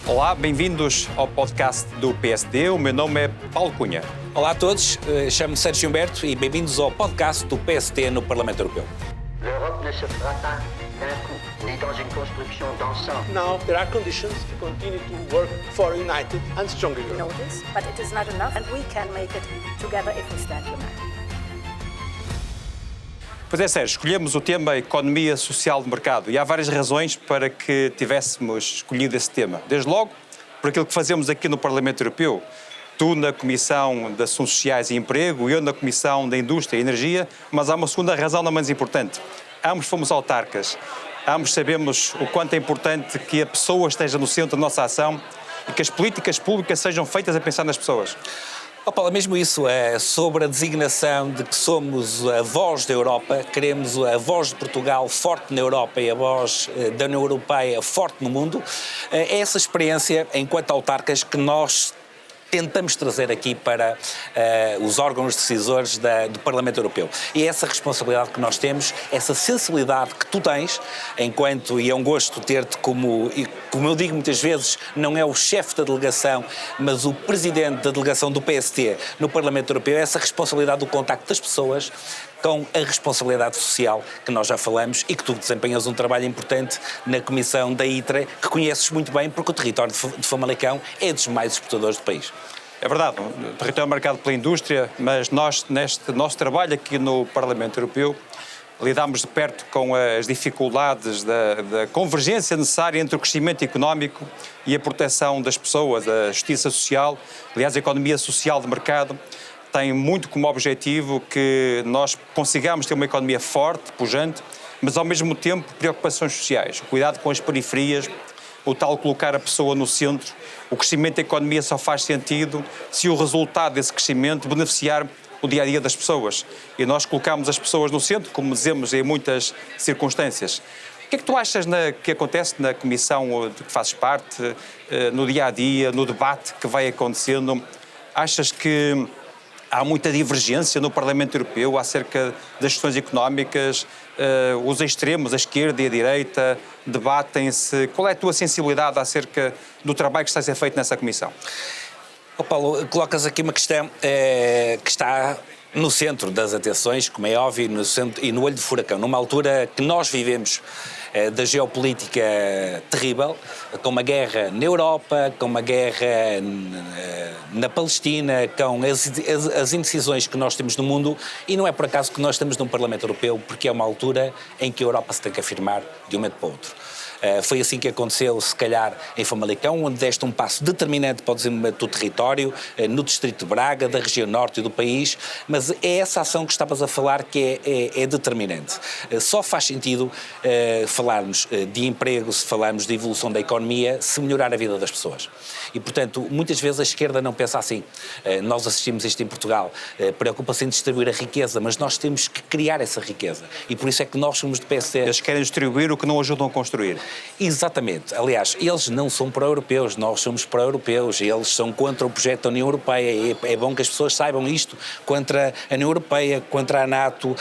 Olá, bem-vindos ao podcast do PSD. O meu nome é Paulo Cunha. Olá a todos, chamo-me Sérgio Humberto e bem-vindos ao podcast do PSD no Parlamento Europeu. L'Europe ne se fera pas d'un coup, mais dans une construction d'ensemble. Now there are conditions to continue to work for a united and stronger Europe. know this, but it is not enough, and we can make it together if we stand united. Pois é, Sérgio, escolhemos o tema Economia Social de Mercado e há várias razões para que tivéssemos escolhido esse tema. Desde logo, por aquilo que fazemos aqui no Parlamento Europeu, tu na Comissão de Assuntos Sociais e Emprego e eu na Comissão da Indústria e Energia, mas há uma segunda razão não menos importante. Ambos fomos autarcas, ambos sabemos o quanto é importante que a pessoa esteja no centro da nossa ação e que as políticas públicas sejam feitas a pensar nas pessoas. Oh, Paulo, mesmo isso, sobre a designação de que somos a voz da Europa, queremos a voz de Portugal forte na Europa e a voz da União Europeia forte no mundo, é essa experiência, enquanto autarcas, que nós tentamos trazer aqui para os órgãos decisores do Parlamento Europeu. E é essa responsabilidade que nós temos, essa sensibilidade que tu tens, enquanto, e é um gosto ter-te como eu digo muitas vezes, não é o chefe da delegação, mas o presidente da delegação do PST no Parlamento Europeu, essa responsabilidade do contacto das pessoas com a responsabilidade social que nós já falamos e que tu desempenhas um trabalho importante na Comissão da ITRE, que conheces muito bem porque o território de Famalicão é dos mais exportadores do país. É verdade, o território é marcado pela indústria, mas nós, neste nosso trabalho aqui no Parlamento Europeu, lidamos de perto com as dificuldades da convergência necessária entre o crescimento económico e a proteção das pessoas, a justiça social, aliás, a economia social de mercado, tem muito como objetivo que nós consigamos ter uma economia forte, pujante, mas ao mesmo tempo preocupações sociais, o cuidado com as periferias, o tal colocar a pessoa no centro. O crescimento da economia só faz sentido se o resultado desse crescimento beneficiar o dia-a-dia das pessoas. E nós colocamos as pessoas no centro, como dizemos em muitas circunstâncias. O que é que tu achas que acontece na comissão de que fazes parte, no dia-a-dia, no debate que vai acontecendo? Achas que há muita divergência no Parlamento Europeu acerca das questões económicas? Os extremos, a esquerda e a direita, debatem-se. Qual é a tua sensibilidade acerca do trabalho que está a ser feito nessa comissão? Oh, Paulo, colocas aqui uma questão que está no centro das atenções, como é óbvio, no centro, e no olho de furacão, numa altura que nós vivemos da geopolítica terrível, com uma guerra na Europa, com uma guerra na Palestina, com as indecisões que nós temos no mundo, e não é por acaso que nós estamos num Parlamento Europeu, porque é uma altura em que a Europa se tem que afirmar de um momento para o outro. Foi assim que aconteceu, se calhar, em Famalicão, onde deste um passo determinante para o desenvolvimento do território, no distrito de Braga, da região norte do país, mas é essa ação que estavas a falar que é determinante. Só faz sentido falarmos de emprego, se falarmos de evolução da economia, se melhorar a vida das pessoas. E, portanto, muitas vezes a esquerda não pensa assim. Nós assistimos isto em Portugal, preocupa-se em distribuir a riqueza, mas nós temos que criar essa riqueza. E por isso é que nós somos do PSD. Eles querem distribuir o que não ajudam a construir. Exatamente. Aliás, eles não são pró-europeus, nós somos pró-europeus. Eles são contra o projeto da União Europeia. É bom que as pessoas saibam isto. Contra a União Europeia, contra a NATO,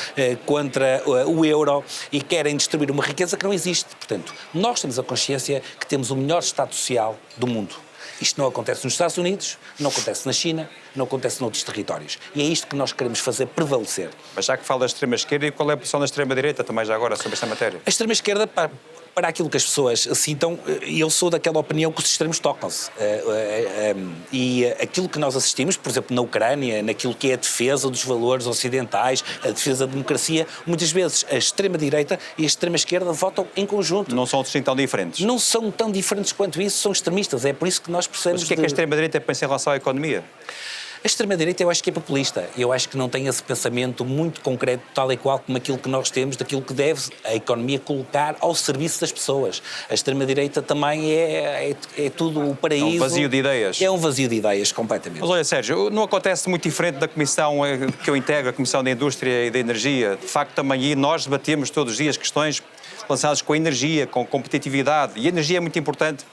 contra o euro, e querem distribuir uma riqueza que não existe. Portanto, nós temos a consciência que temos o melhor Estado social do mundo. Isto não acontece nos Estados Unidos, não acontece na China, não acontece noutros territórios. E é isto que nós queremos fazer prevalecer. Mas já que fala da extrema-esquerda, e qual é a posição da extrema-direita também já agora sobre esta matéria? A extrema-esquerda, para aquilo que as pessoas sintam, eu sou daquela opinião que os extremos tocam-se. E aquilo que nós assistimos, por exemplo, na Ucrânia, naquilo que é a defesa dos valores ocidentais, a defesa da democracia, muitas vezes a extrema-direita e a extrema-esquerda votam em conjunto. Não são assim tão diferentes? Não são tão diferentes quanto isso, são extremistas. É por isso que nós precisamos. Mas o que é que a extrema-direita pensa em relação à economia? A extrema-direita eu acho que é populista, eu acho que não tem esse pensamento muito concreto, tal e qual como aquilo que nós temos, daquilo que deve a economia colocar ao serviço das pessoas. A extrema-direita também é tudo o paraíso. É um vazio de ideias. É um vazio de ideias, completamente. Mas olha, Sérgio, não acontece muito diferente da comissão que eu integro, a Comissão da Indústria e da Energia. De facto, também aí nós debatemos todos os dias questões relacionadas com a energia, com competitividade. E a energia é muito importante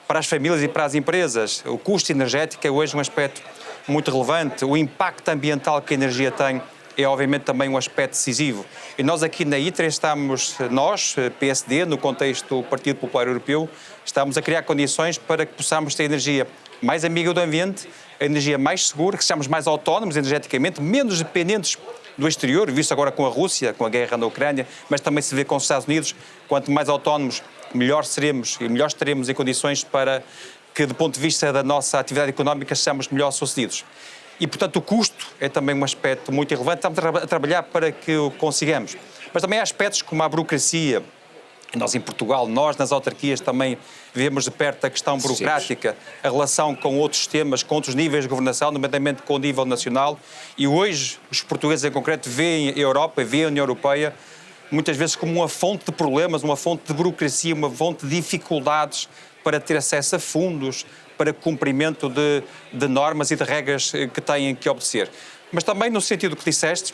para as famílias e para as empresas. O custo energético é hoje um aspecto muito relevante. O impacto ambiental que a energia tem é obviamente também um aspecto decisivo. E nós aqui na ITRE estamos, nós, PSD, no contexto do Partido Popular Europeu, estamos a criar condições para que possamos ter energia mais amiga do ambiente, a energia mais segura, que sejamos mais autónomos energeticamente, menos dependentes do exterior, visto agora com a Rússia, com a guerra na Ucrânia, mas também se vê com os Estados Unidos. Quanto mais autónomos, melhor seremos e melhor estaremos em condições para que, do ponto de vista da nossa atividade económica, sejamos melhor sucedidos. E, portanto, o custo é também um aspecto muito relevante. Estamos a trabalhar para que o consigamos. Mas também há aspectos como a burocracia. Nós, em Portugal, nós, nas autarquias, também vemos de perto a questão burocrática, a relação com outros sistemas, com outros níveis de governação, nomeadamente com o nível nacional. E hoje, os portugueses, em concreto, veem a Europa, veem a União Europeia, muitas vezes como uma fonte de problemas, uma fonte de burocracia, uma fonte de dificuldades para ter acesso a fundos, para cumprimento de normas e de regras que têm que obedecer. Mas também, no sentido que disseste,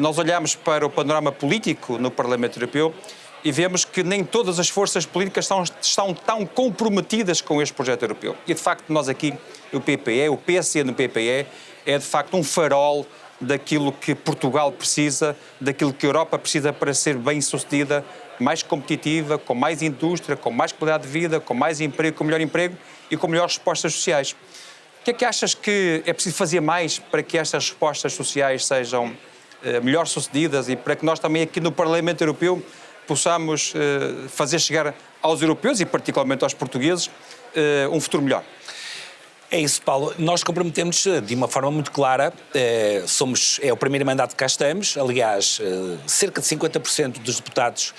nós olhamos para o panorama político no Parlamento Europeu e vemos que nem todas as forças políticas estão tão comprometidas com este projeto europeu. E, de facto, nós aqui, o PPE, o PSD no PPE, é, de facto, um farol daquilo que Portugal precisa, daquilo que a Europa precisa para ser bem-sucedida, mais competitiva, com mais indústria, com mais qualidade de vida, com mais emprego, com melhor emprego e com melhores respostas sociais. O que é que achas que é preciso fazer mais para que estas respostas sociais sejam melhor sucedidas e para que nós também aqui no Parlamento Europeu possamos fazer chegar aos europeus e particularmente aos portugueses um futuro melhor? É isso, Paulo. Nós comprometemos de uma forma muito clara. É o primeiro mandato que cá estamos. Aliás, cerca de 50% dos deputados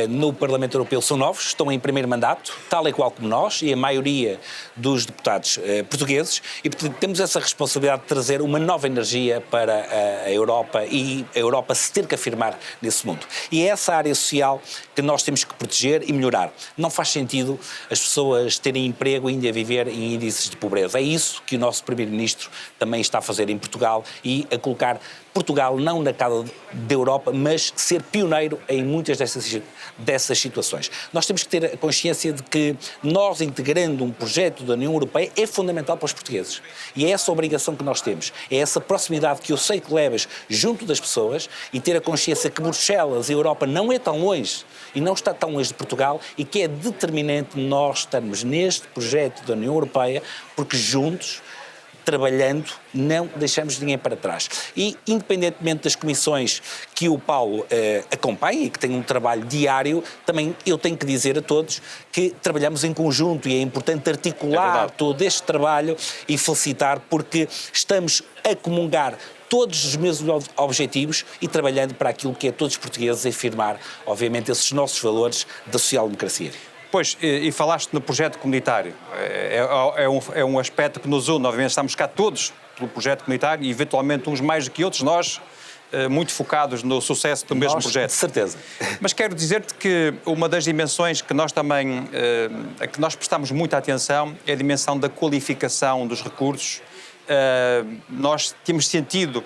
no Parlamento Europeu são novos, estão em primeiro mandato, tal e qual como nós, e a maioria dos deputados portugueses. E, portanto, temos essa responsabilidade de trazer uma nova energia para a Europa e a Europa se ter que afirmar nesse mundo. E é essa área social que nós temos que proteger e melhorar. Não faz sentido as pessoas terem emprego e ainda viver em índices de pobreza. É isso que o nosso Primeiro-Ministro também está a fazer em Portugal e a colocar Portugal não na cauda da Europa, mas ser pioneiro em muitas dessas situações. Nós temos que ter a consciência de que nós, integrando um projeto da União Europeia, é fundamental para os portugueses. E é essa obrigação que nós temos. É essa proximidade que eu sei que levas junto das pessoas e ter a consciência que Bruxelas e a Europa não é tão longe e não está tão longe de Portugal e que é determinante nós estarmos neste projeto da União Europeia, porque juntos, trabalhando, não deixamos ninguém para trás. E, independentemente das comissões que o Paulo acompanha e que tem um trabalho diário, também eu tenho que dizer a todos que trabalhamos em conjunto e é importante articular todo este trabalho e felicitar porque estamos a comungar todos os mesmos objetivos e trabalhando para aquilo que é todos os portugueses afirmar, obviamente, esses nossos valores da social-democracia. Pois, e falaste no projeto comunitário. É um aspecto que nos une. Obviamente estamos cá todos pelo projeto comunitário e eventualmente uns mais do que outros, nós muito focados no sucesso do mesmo projeto. De certeza. Mas quero dizer-te que uma das dimensões que nós também, a que nós prestamos muita atenção é a dimensão da qualificação dos recursos. Nós temos sentido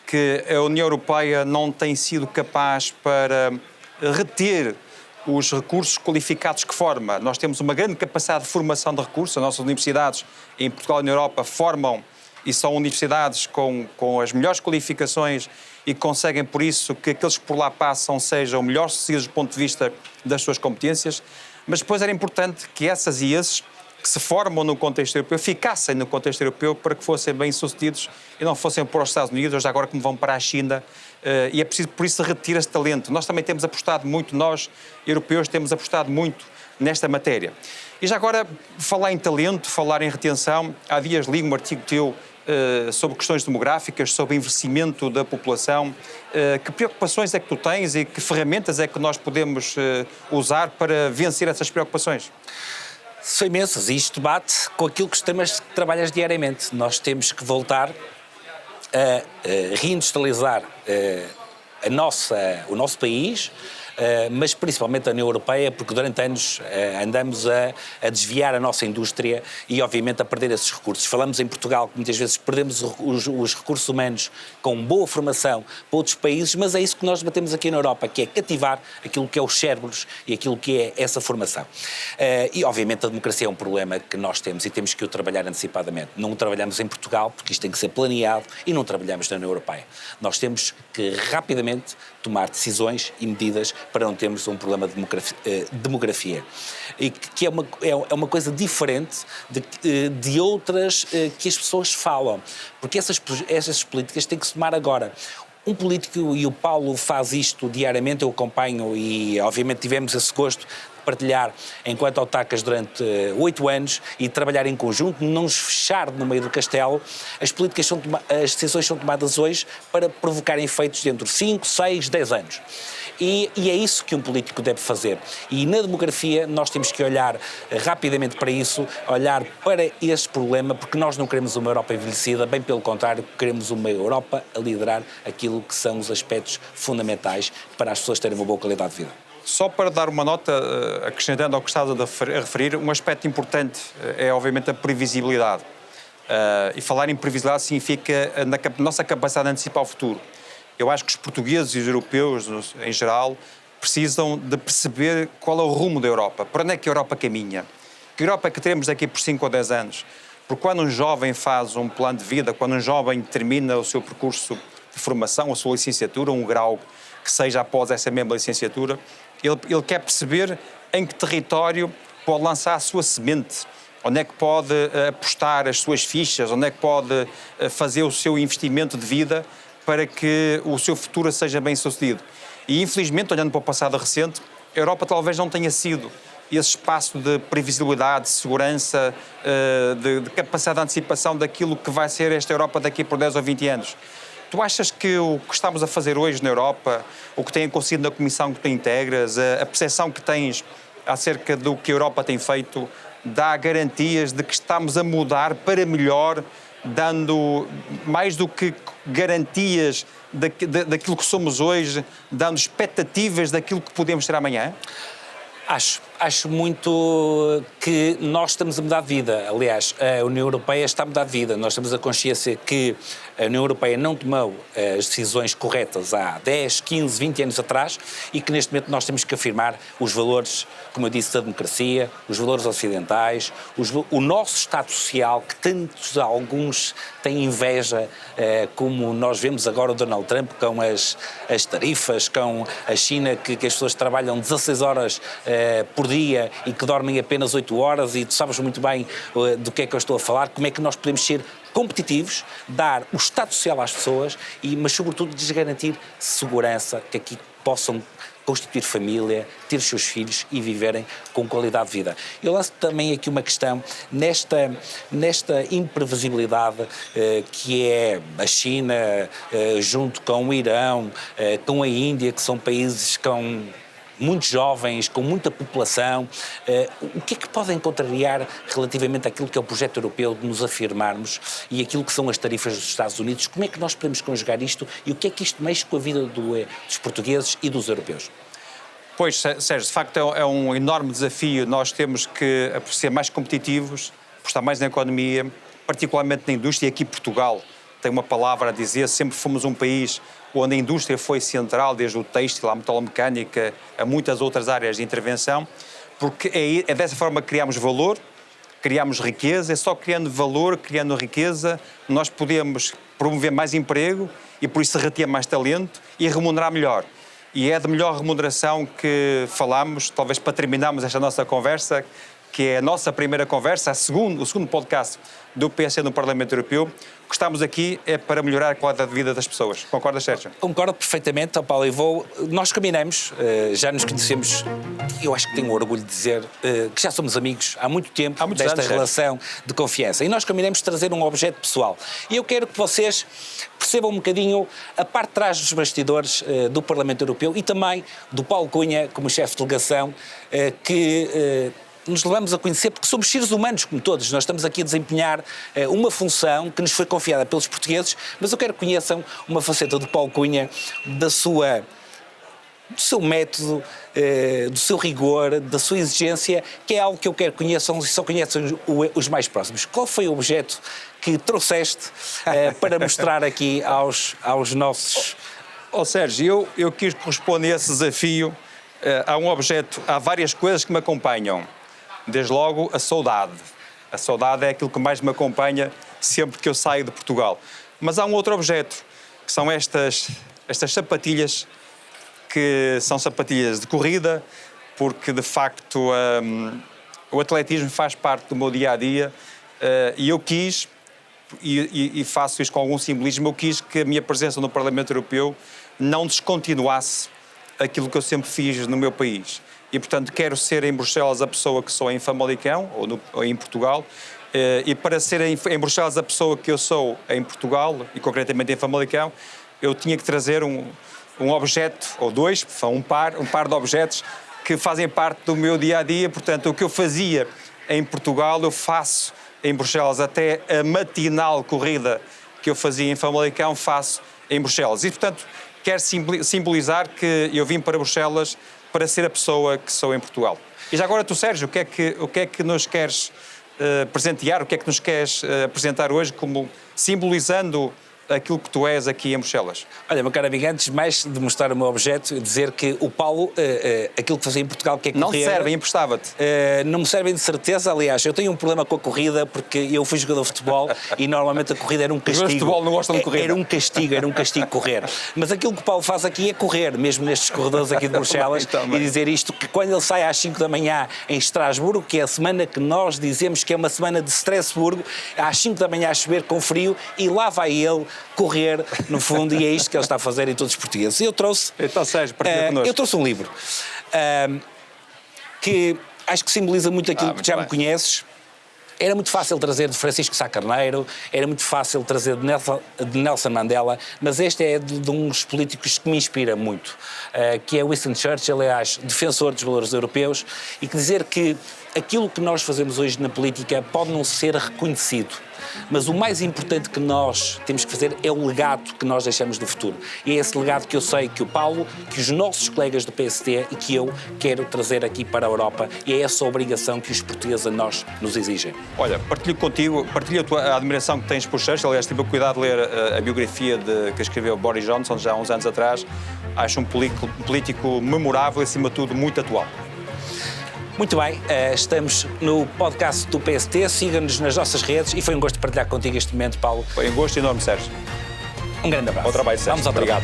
que a União Europeia não tem sido capaz para reter os recursos qualificados que forma. Nós temos uma grande capacidade de formação de recursos. As nossas universidades em Portugal e na Europa formam e são universidades com as melhores qualificações e conseguem, por isso, que aqueles que por lá passam sejam melhores sucedidos do ponto de vista das suas competências. Mas depois era importante que essas e esses que se formam no contexto europeu ficassem no contexto europeu para que fossem bem-sucedidos e não fossem para os Estados Unidos, ou já agora como vão para a China. E é preciso, por isso, retirar esse talento. Nós também temos apostado muito, nós, europeus, temos apostado muito nesta matéria. E já agora, falar em talento, falar em retenção, há dias li um artigo teu sobre questões demográficas, sobre envelhecimento da população. Que preocupações é que tu tens e que ferramentas é que nós podemos usar para vencer essas preocupações? São imensas e isto bate com aquilo que os temas que trabalhas diariamente. Nós temos que voltar a reindustrializar o nosso país, mas principalmente a União Europeia, porque durante anos andamos a desviar a nossa indústria e, obviamente, a perder esses recursos. Falamos em Portugal que muitas vezes perdemos os recursos humanos com boa formação para outros países, mas é isso que nós batemos aqui na Europa, que é cativar aquilo que é os cérebros e aquilo que é essa formação. E, obviamente, a democracia é um problema que nós temos e temos que o trabalhar antecipadamente. Não o trabalhamos em Portugal, porque isto tem que ser planeado, e não trabalhamos na União Europeia. Nós temos que rapidamente tomar decisões e medidas para não termos um problema de demografia. E que é uma coisa diferente de outras que as pessoas falam. Porque essas políticas têm que se tomar agora. Um político, e o Paulo faz isto diariamente, eu acompanho e obviamente tivemos esse gosto de partilhar enquanto autarcas durante 8 anos e de trabalhar em conjunto, não nos fechar no meio do castelo. As decisões são tomadas hoje para provocarem efeitos dentro de 5, 6, 10 anos. E é isso que um político deve fazer. E na demografia nós temos que olhar rapidamente para isso, olhar para esse problema, porque nós não queremos uma Europa envelhecida, bem pelo contrário, queremos uma Europa a liderar aquilo que são os aspectos fundamentais para as pessoas terem uma boa qualidade de vida. Só para dar uma nota, acrescentando ao que estás a referir, um aspecto importante é, obviamente, a previsibilidade. E falar em previsibilidade significa a nossa capacidade de antecipar o futuro. Eu acho que os portugueses e os europeus, em geral, precisam de perceber qual é o rumo da Europa. Para onde é que a Europa caminha? Que Europa é que teremos daqui por 5 ou 10 anos? Porque quando um jovem faz um plano de vida, quando um jovem termina o seu percurso de formação, a sua licenciatura, um grau que seja após essa mesma licenciatura, ele quer perceber em que território pode lançar a sua semente, onde é que pode apostar as suas fichas, onde é que pode fazer o seu investimento de vida para que o seu futuro seja bem sucedido. E, infelizmente, olhando para o passado recente, a Europa talvez não tenha sido esse espaço de previsibilidade, de segurança, de capacidade de antecipação daquilo que vai ser esta Europa daqui por 10 ou 20 anos. Tu achas que o que estamos a fazer hoje na Europa, o que tem acontecido na comissão que tu integras, a percepção que tens acerca do que a Europa tem feito, dá garantias de que estamos a mudar para melhor, dando mais do que garantias daquilo que somos hoje, dando expectativas daquilo que podemos ter amanhã? Acho muito que nós estamos a mudar de vida. Aliás, a União Europeia está a mudar de vida. Nós temos a consciência que a União Europeia não tomou as decisões corretas há 10, 15, 20 anos atrás e que neste momento nós temos que afirmar os valores, como eu disse, da democracia, os valores ocidentais, o nosso Estado social, que tantos alguns têm inveja, como nós vemos agora o Donald Trump com as tarifas, com a China, que as pessoas trabalham 16 horas por dia e que dormem apenas 8 horas, e tu sabes muito bem do que é que eu estou a falar, como é que nós podemos ser competitivos, dar o Estado Social às pessoas, mas sobretudo lhes garantir segurança, que aqui possam constituir família, ter os seus filhos e viverem com qualidade de vida. Eu lanço também aqui uma questão, nesta imprevisibilidade que é a China, junto com o Irão, com a Índia, que são países com muitos jovens, com muita população. O que é que podem contrariar relativamente àquilo que é o projeto europeu de nos afirmarmos e aquilo que são as tarifas dos Estados Unidos? Como é que nós podemos conjugar isto e o que é que isto mexe com a vida dos portugueses e dos europeus? Pois, Sérgio, de facto é um enorme desafio. Nós temos que ser mais competitivos, apostar mais na economia, particularmente na indústria. E aqui Portugal tem uma palavra a dizer: sempre fomos um país onde a indústria foi central, desde o têxtil, à metalomecânica, a muitas outras áreas de intervenção, porque é dessa forma que criamos valor, criamos riqueza. É só criando valor, criando riqueza, nós podemos promover mais emprego e por isso reter mais talento e remunerar melhor. E é de melhor remuneração que falamos, talvez para terminarmos esta nossa conversa, que é a nossa primeira conversa, o segundo podcast do PSD no Parlamento Europeu. O que estamos aqui é para melhorar a qualidade de vida das pessoas. Concordas, Sérgio? Concordo perfeitamente, Paulo. Nós combinamos, já nos conhecemos, eu acho que tenho orgulho de dizer que já somos amigos há muito tempo, desta relação de confiança. E nós combinamos trazer um objeto pessoal. E eu quero que vocês percebam um bocadinho a parte de trás dos bastidores do Parlamento Europeu e também do Paulo Cunha, como chefe de delegação, que nos levamos a conhecer, porque somos seres humanos como todos. Nós estamos aqui a desempenhar uma função que nos foi confiada pelos portugueses, mas eu quero que conheçam uma faceta do Paulo Cunha, da sua do seu método, do seu rigor, da sua exigência, que é algo que eu quero que conheçam e só conheçam os mais próximos. Qual foi o objeto que trouxeste para mostrar aqui aos nossos... Sérgio, eu quis corresponder a esse desafio. Há várias coisas que me acompanham. Desde logo, a saudade. A saudade é aquilo que mais me acompanha sempre que eu saio de Portugal. Mas há um outro objeto, que são estas sapatilhas, que são sapatilhas de corrida, porque, de facto, o atletismo faz parte do meu dia-a-dia, e eu quis, e faço isto com algum simbolismo, eu quis que a minha presença no Parlamento Europeu não descontinuasse aquilo que eu sempre fiz no meu país. E, portanto, quero ser em Bruxelas a pessoa que sou em Famalicão, ou em Portugal, e para ser em Bruxelas a pessoa que eu sou em Portugal, e concretamente em Famalicão, eu tinha que trazer um objeto, ou dois, um par de objetos que fazem parte do meu dia-a-dia. Portanto, o que eu fazia em Portugal, eu faço em Bruxelas. Até a matinal corrida que eu fazia em Famalicão, faço em Bruxelas. E, portanto, quero simbolizar que eu vim para Bruxelas para ser a pessoa que sou em Portugal. E já agora tu, Sérgio, o que é que nos queres presentear, o que é que nos queres apresentar hoje como simbolizando aquilo que tu és aqui em Bruxelas? Olha, meu caro amigo, antes mais de mostrar o meu objeto, dizer que o Paulo, aquilo que fazia em Portugal, que é correr... Não te serve, emprestava-te. Não me servem de certeza, aliás, eu tenho um problema com a corrida, porque eu fui jogador de futebol e normalmente a corrida era um castigo. Os jogadores de futebol não gostam de corrida. Era um castigo correr. Mas aquilo que o Paulo faz aqui é correr, mesmo nestes corredores aqui de Bruxelas, e dizer isto, que quando ele sai às 5 da manhã em Estrasburgo, que é a semana que nós dizemos que é uma semana de Estrasburgo, às 5 da manhã a chover com frio, e lá vai ele correr, no fundo, e é isto que ele está a fazer em todos os portugueses. Eu trouxe... Então, Sérgio, partilha connosco. Eu trouxe um livro que acho que simboliza muito aquilo que já me conheces. Era muito fácil trazer de Francisco Sá Carneiro, era muito fácil trazer de Nelson Mandela, mas este é de uns políticos que me inspira muito, que é Winston Churchill, aliás, defensor dos valores europeus, e que dizer que aquilo que nós fazemos hoje na política pode não ser reconhecido, mas o mais importante que nós temos que fazer é o legado que nós deixamos no futuro. E é esse legado que eu sei que o Paulo, que os nossos colegas do PSD e que eu quero trazer aqui para a Europa, e é essa obrigação que os portugueses a nós nos exigem. Olha, partilho contigo, partilho a admiração que tens por Churchill. Aliás, tive o cuidado de ler a biografia que escreveu Boris Johnson já há uns anos atrás. Acho um político memorável e, acima de tudo, muito atual. Muito bem, estamos no podcast do PST, siga-nos nas nossas redes e foi um gosto partilhar contigo este momento, Paulo. Foi um gosto enorme, Sérgio. Um grande abraço. Bom trabalho, Sérgio. Vamos ao Obrigado.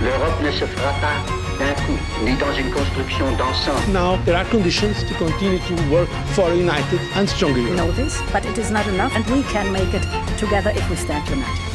L'Europe ne se fera pas d'un coup, ni dans une construction d'ensemble. Now there are conditions to continue to work for a united and stronger We Europe. know this, but it is not enough, and we can make it together if we stand united.